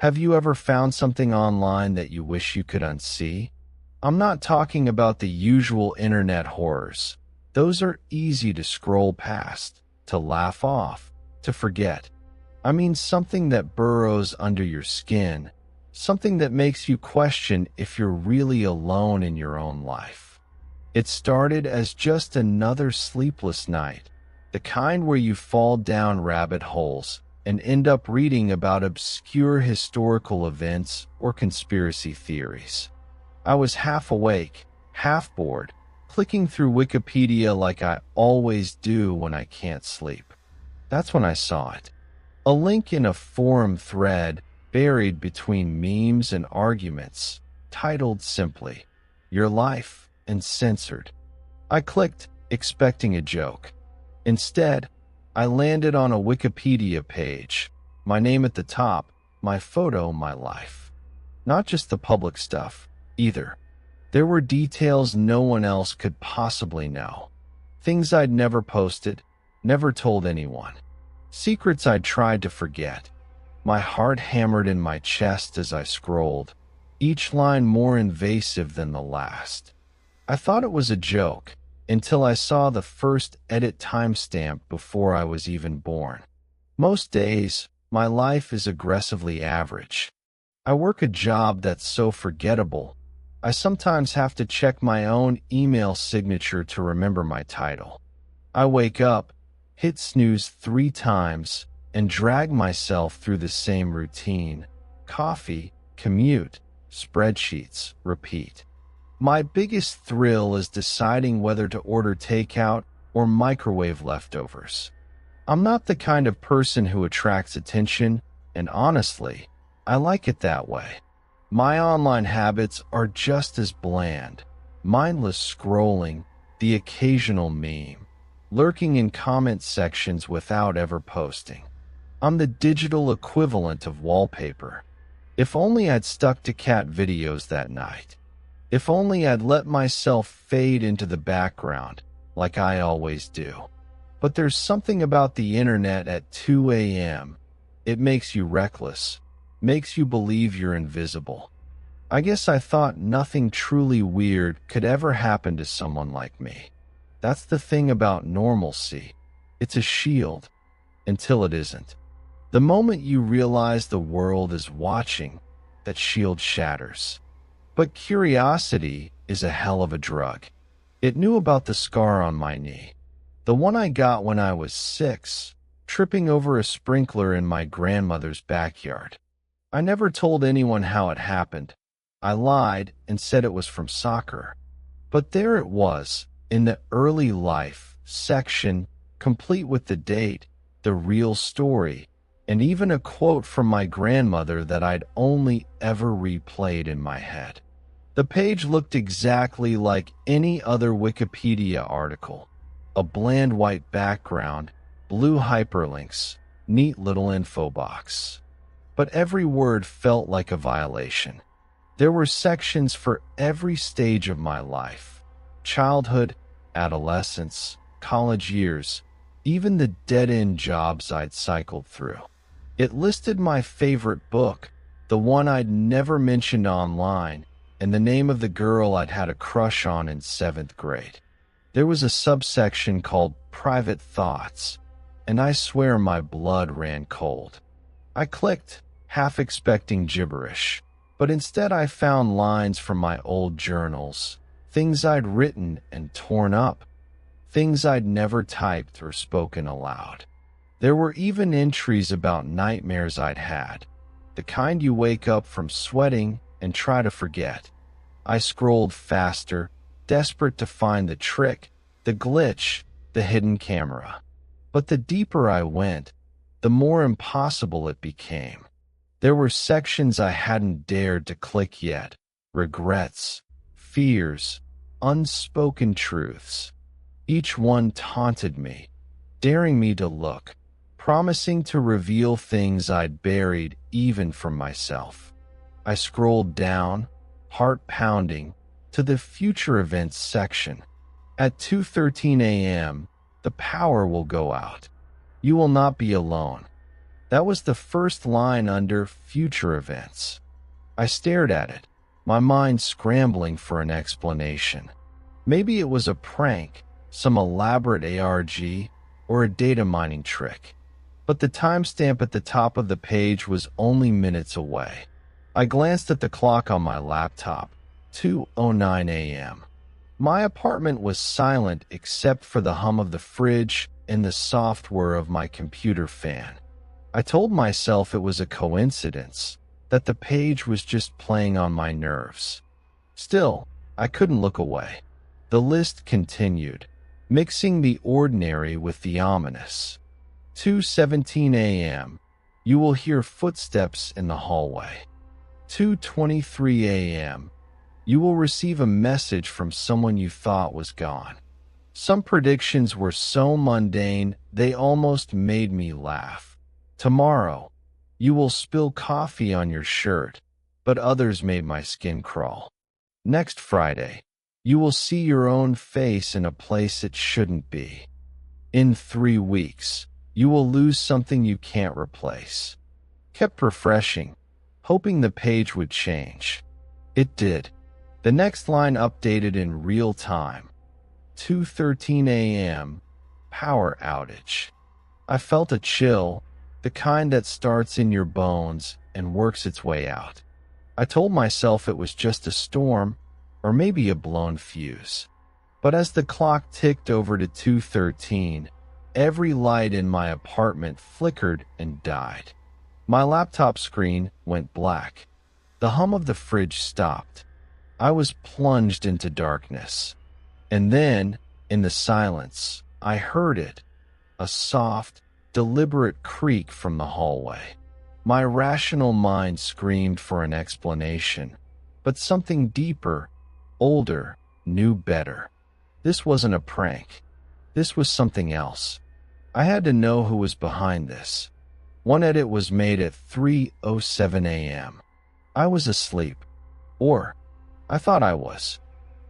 Have you ever found something online that you wish you could unsee? I'm not talking about the usual internet horrors. Those are easy to scroll past, to laugh off, to forget. I mean something that burrows under your skin, something that makes you question if you're really alone in your own life. It started as just another sleepless night, the kind where you fall down rabbit holes and end up reading about obscure historical events or conspiracy theories. I was half awake, half bored, clicking through Wikipedia like I always do when I can't sleep. That's when I saw it. A link in a forum thread buried between memes and arguments, titled simply, "Your Life and Censored." I clicked, expecting a joke. Instead, I landed on a Wikipedia page, my name at the top, my photo, my life. Not just the public stuff, either. There were details no one else could possibly know. Things I'd never posted, never told anyone. Secrets I'd tried to forget. My heart hammered in my chest as I scrolled, each line more invasive than the last. I thought it was a joke, until I saw the first edit timestamp before I was even born. Most days, my life is aggressively average. I work a job that's so forgettable, I sometimes have to check my own email signature to remember my title. I wake up, hit snooze 3 times, and drag myself through the same routine. Coffee, commute, spreadsheets, repeat. My biggest thrill is deciding whether to order takeout or microwave leftovers. I'm not the kind of person who attracts attention, and honestly, I like it that way. My online habits are just as bland. Mindless scrolling, the occasional meme, lurking in comment sections without ever posting. I'm the digital equivalent of wallpaper. If only I'd stuck to cat videos that night. If only I'd let myself fade into the background, like I always do. But there's something about the internet at 2 a.m. It makes you reckless, makes you believe you're invisible. I guess I thought nothing truly weird could ever happen to someone like me. That's the thing about normalcy. It's a shield, until it isn't. The moment you realize the world is watching, that shield shatters. But curiosity is a hell of a drug. It knew about the scar on my knee, the one I got when I was 6, tripping over a sprinkler in my grandmother's backyard. I never told anyone how it happened. I lied and said it was from soccer. But there it was, in the early life section, complete with the date, the real story, and even a quote from my grandmother that I'd only ever replayed in my head. The page looked exactly like any other Wikipedia article. A bland white background, blue hyperlinks, neat little info box. But every word felt like a violation. There were sections for every stage of my life. Childhood, adolescence, college years, even the dead-end jobs I'd cycled through. It listed my favorite book, the one I'd never mentioned online, and the name of the girl I'd had a crush on in 7th grade. There was a subsection called Private Thoughts, and I swear my blood ran cold. I clicked, half expecting gibberish, but instead I found lines from my old journals, things I'd written and torn up, things I'd never typed or spoken aloud. There were even entries about nightmares I'd had, the kind you wake up from sweating and try to forget. I scrolled faster, desperate to find the trick, the glitch, the hidden camera. But the deeper I went, the more impossible it became. There were sections I hadn't dared to click yet, regrets, fears, unspoken truths. Each one taunted me, daring me to look, promising to reveal things I'd buried even from myself. I scrolled down, heart pounding, to the future events section. At 2:13 a.m., the power will go out. You will not be alone. That was the first line under Future Events. I stared at it, my mind scrambling for an explanation. Maybe it was a prank, some elaborate ARG, or a data mining trick. But the timestamp at the top of the page was only minutes away. I glanced at the clock on my laptop, 2:09 a.m. My apartment was silent except for the hum of the fridge and the soft whir of my computer fan. I told myself it was a coincidence, that the page was just playing on my nerves. Still, I couldn't look away. The list continued, mixing the ordinary with the ominous. 2:17 a.m. You will hear footsteps in the hallway. 2:23 a.m. You will receive a message from someone you thought was gone. Some predictions were so mundane, they almost made me laugh. Tomorrow, you will spill coffee on your shirt, but others made my skin crawl. Next Friday, you will see your own face in a place it shouldn't be. In 3 weeks, you will lose something you can't replace. Kept refreshing, hoping the page would change. It did. The next line updated in real time. 2:13 a.m. Power outage. I felt a chill, the kind that starts in your bones and works its way out. I told myself it was just a storm, or maybe a blown fuse. But as the clock ticked over to 2:13, every light in my apartment flickered and died. My laptop screen went black. The hum of the fridge stopped. I was plunged into darkness. And then, in the silence, I heard it, a soft, deliberate creak from the hallway. My rational mind screamed for an explanation, but something deeper, older, knew better. This wasn't a prank. This was something else. I had to know who was behind this. One edit was made at 3:07 a.m. I was asleep. Or, I thought I was.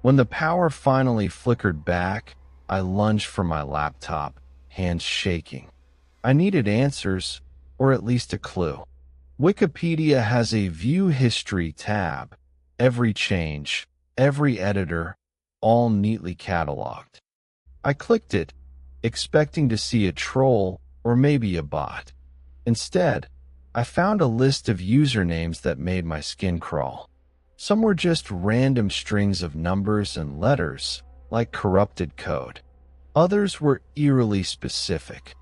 When the power finally flickered back, I lunged for my laptop, hands shaking. I needed answers, or at least a clue. Wikipedia has a View History tab. Every change, every editor, all neatly cataloged. I clicked it, expecting to see a troll or maybe a bot. Instead, I found a list of usernames that made my skin crawl. Some were just random strings of numbers and letters, like corrupted code. Others were eerily specific.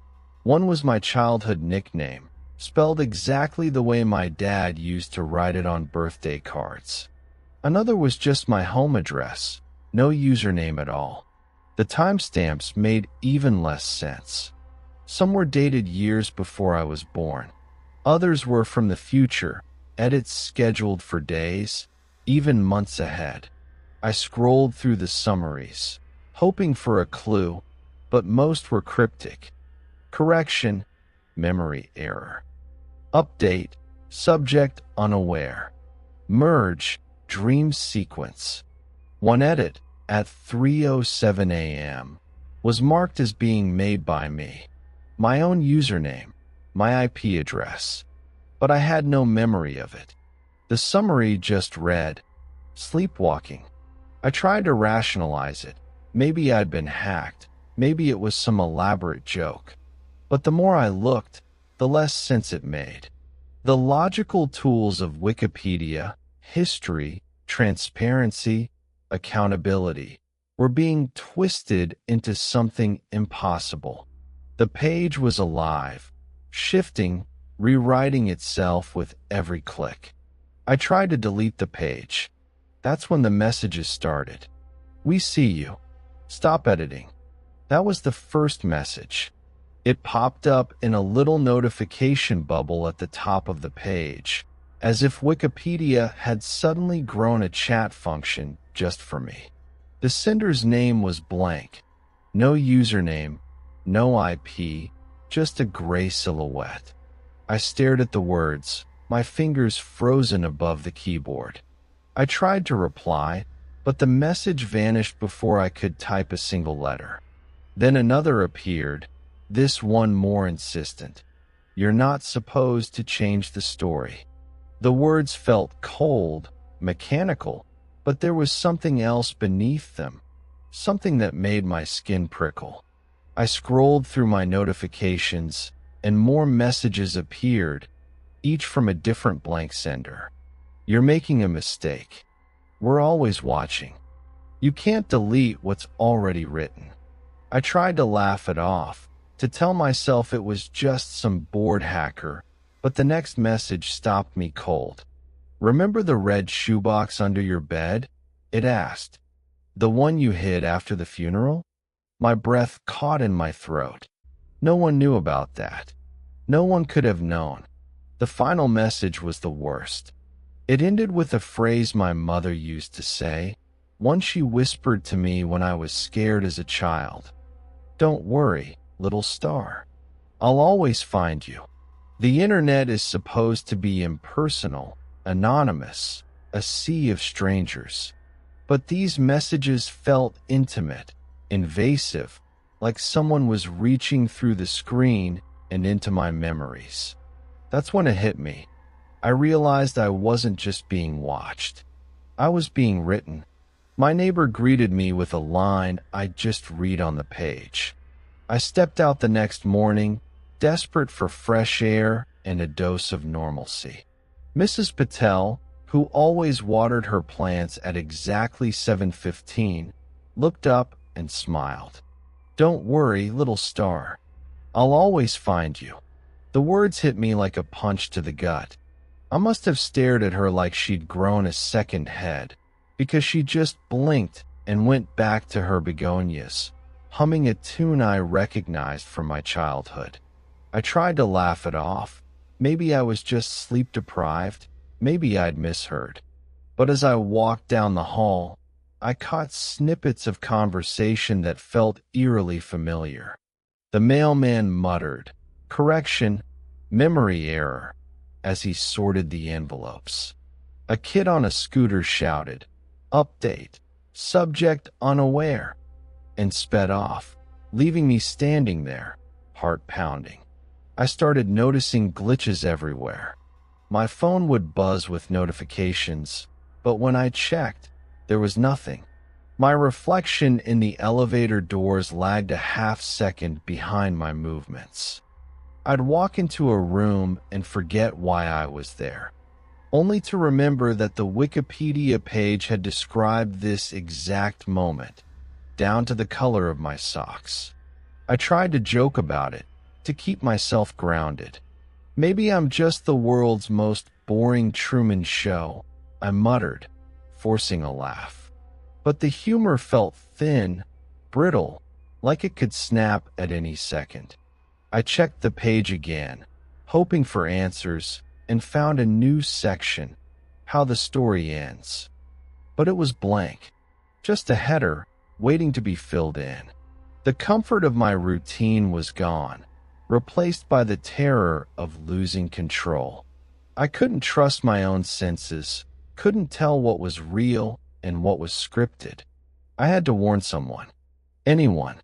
One was my childhood nickname, spelled exactly the way my dad used to write it on birthday cards. Another was just my home address, no username at all. The timestamps made even less sense. Some were dated years before I was born. Others were from the future, edits scheduled for days, even months ahead. I scrolled through the summaries, hoping for a clue, but most were cryptic. Correction, memory error. Update, subject unaware. Merge, dream sequence. One edit, at 3:07 a.m., was marked as being made by me. My own username, my IP address. But I had no memory of it. The summary just read, sleepwalking. I tried to rationalize it. Maybe I'd been hacked. Maybe it was some elaborate joke. But the more I looked, the less sense it made. The logical tools of Wikipedia, history, transparency, accountability, were being twisted into something impossible. The page was alive, shifting, rewriting itself with every click. I tried to delete the page. That's when the messages started. We see you. Stop editing. That was the first message. It popped up in a little notification bubble at the top of the page, as if Wikipedia had suddenly grown a chat function just for me. The sender's name was blank. No username, no IP, just a gray silhouette. I stared at the words, my fingers frozen above the keyboard. I tried to reply, but the message vanished before I could type a single letter. Then another appeared, this one more insistent. You're not supposed to change the story. The words felt cold, mechanical, but there was something else beneath them, something that made my skin prickle. I scrolled through my notifications, and more messages appeared, each from a different blank sender. You're making a mistake. We're always watching. You can't delete what's already written. I tried to laugh it off, to tell myself it was just some bored hacker, but the next message stopped me cold. Remember the red shoebox under your bed? It asked. The one you hid after the funeral? My breath caught in my throat. No one knew about that. No one could have known. The final message was the worst. It ended with a phrase my mother used to say, one she whispered to me when I was scared as a child. Don't worry, little star. I'll always find you. The internet is supposed to be impersonal, anonymous, a sea of strangers. But these messages felt intimate, invasive, like someone was reaching through the screen and into my memories. That's when it hit me. I realized I wasn't just being watched. I was being written. My neighbor greeted me with a line I'd just read on the page. I stepped out the next morning, desperate for fresh air and a dose of normalcy. Mrs. Patel, who always watered her plants at exactly 7:15, looked up and smiled. Don't worry, little star. I'll always find you. The words hit me like a punch to the gut. I must have stared at her like she'd grown a second head, because she just blinked and went back to her begonias, humming a tune I recognized from my childhood. I tried to laugh it off. Maybe I was just sleep-deprived. Maybe I'd misheard. But as I walked down the hall, I caught snippets of conversation that felt eerily familiar. The mailman muttered, "Correction, memory error," as he sorted the envelopes. A kid on a scooter shouted, "Update, subject unaware," and sped off, leaving me standing there, heart pounding. I started noticing glitches everywhere. My phone would buzz with notifications, but when I checked, there was nothing. My reflection in the elevator doors lagged a half-second behind my movements. I'd walk into a room and forget why I was there, only to remember that the Wikipedia page had described this exact moment, down to the color of my socks. I tried to joke about it, to keep myself grounded. Maybe I'm just the world's most boring Truman Show, I muttered, forcing a laugh. But the humor felt thin, brittle, like it could snap at any second. I checked the page again, hoping for answers, and found a new section, how the story ends. But it was blank, just a header waiting to be filled in. The comfort of my routine was gone, replaced by the terror of losing control. I couldn't trust my own senses, couldn't tell what was real and what was scripted. I had to warn someone. Anyone.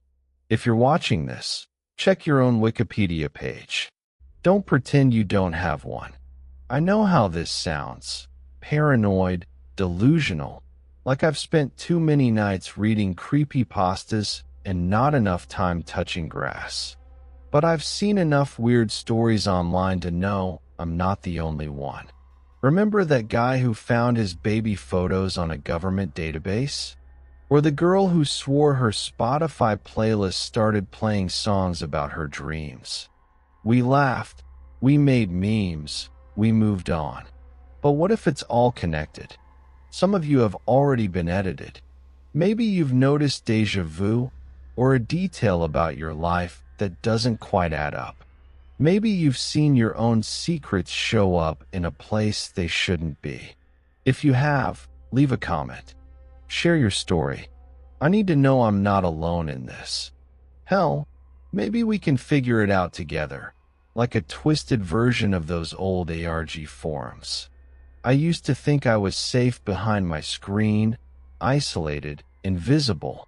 If you're watching this, check your own Wikipedia page. Don't pretend you don't have one. I know how this sounds. Paranoid, delusional, like I've spent too many nights reading creepypastas and not enough time touching grass. But I've seen enough weird stories online to know I'm not the only one. Remember that guy who found his baby photos on a government database? Or the girl who swore her Spotify playlist started playing songs about her dreams? We laughed, we made memes, we moved on. But what if it's all connected? Some of you have already been edited. Maybe you've noticed déjà vu, or a detail about your life that doesn't quite add up. Maybe you've seen your own secrets show up in a place they shouldn't be. If you have, leave a comment. Share your story. I need to know I'm not alone in this. Hell, maybe we can figure it out together, like a twisted version of those old ARG forums. I used to think I was safe behind my screen, isolated, invisible.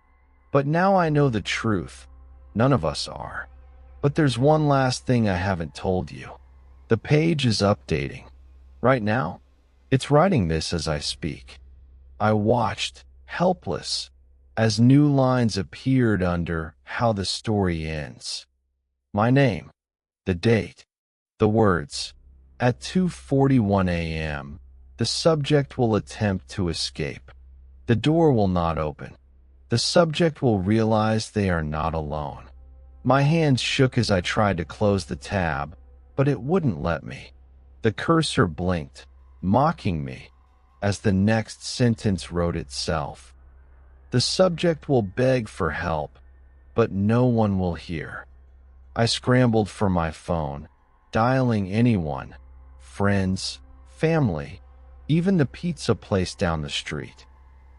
But now I know the truth. None of us are. But there's one last thing I haven't told you. The page is updating. Right now, it's writing this as I speak. I watched, helpless, as new lines appeared under how the story ends. My name, the date, the words. At 2:41 a.m., the subject will attempt to escape. The door will not open. The subject will realize they are not alone. My hands shook as I tried to close the tab, but it wouldn't let me. The cursor blinked, mocking me, as the next sentence wrote itself. The subject will beg for help, but no one will hear. I scrambled for my phone, dialing anyone, friends, family, even the pizza place down the street.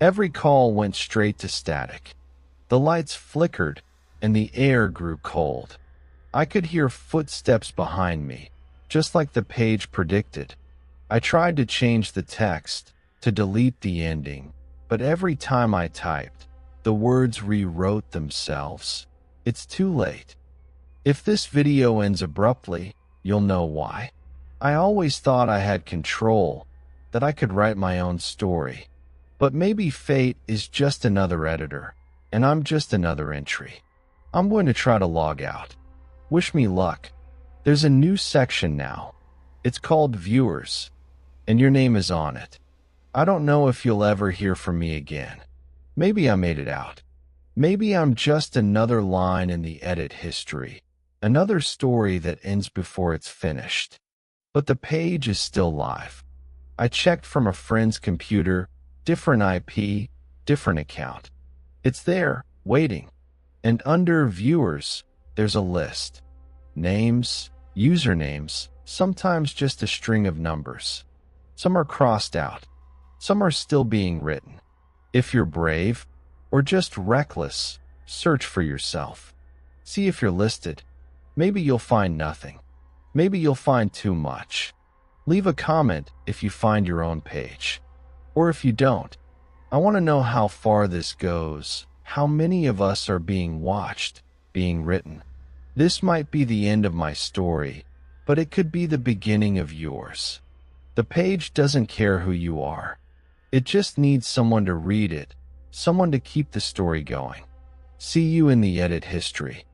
Every call went straight to static. The lights flickered, and the air grew cold. I could hear footsteps behind me, just like the page predicted. I tried to change the text, to delete the ending, but every time I typed, the words rewrote themselves. It's too late. If this video ends abruptly, you'll know why. I always thought I had control, that I could write my own story. But maybe fate is just another editor, and I'm just another entry. I'm going to try to log out. Wish me luck. There's a new section now. It's called Viewers, and your name is on it. I don't know if you'll ever hear from me again. Maybe I made it out. Maybe I'm just another line in the edit history, another story that ends before it's finished. But the page is still live. I checked from a friend's computer, different IP, different account. It's there, waiting. And under Viewers, there's a list. Names, usernames, sometimes just a string of numbers. Some are crossed out. Some are still being written. If you're brave, or just reckless, search for yourself. See if you're listed. Maybe you'll find nothing. Maybe you'll find too much. Leave a comment if you find your own page. Or if you don't. I want to know how far this goes, how many of us are being watched, being written. This might be the end of my story, but it could be the beginning of yours. The page doesn't care who you are. It just needs someone to read it, someone to keep the story going. See you in the edit history.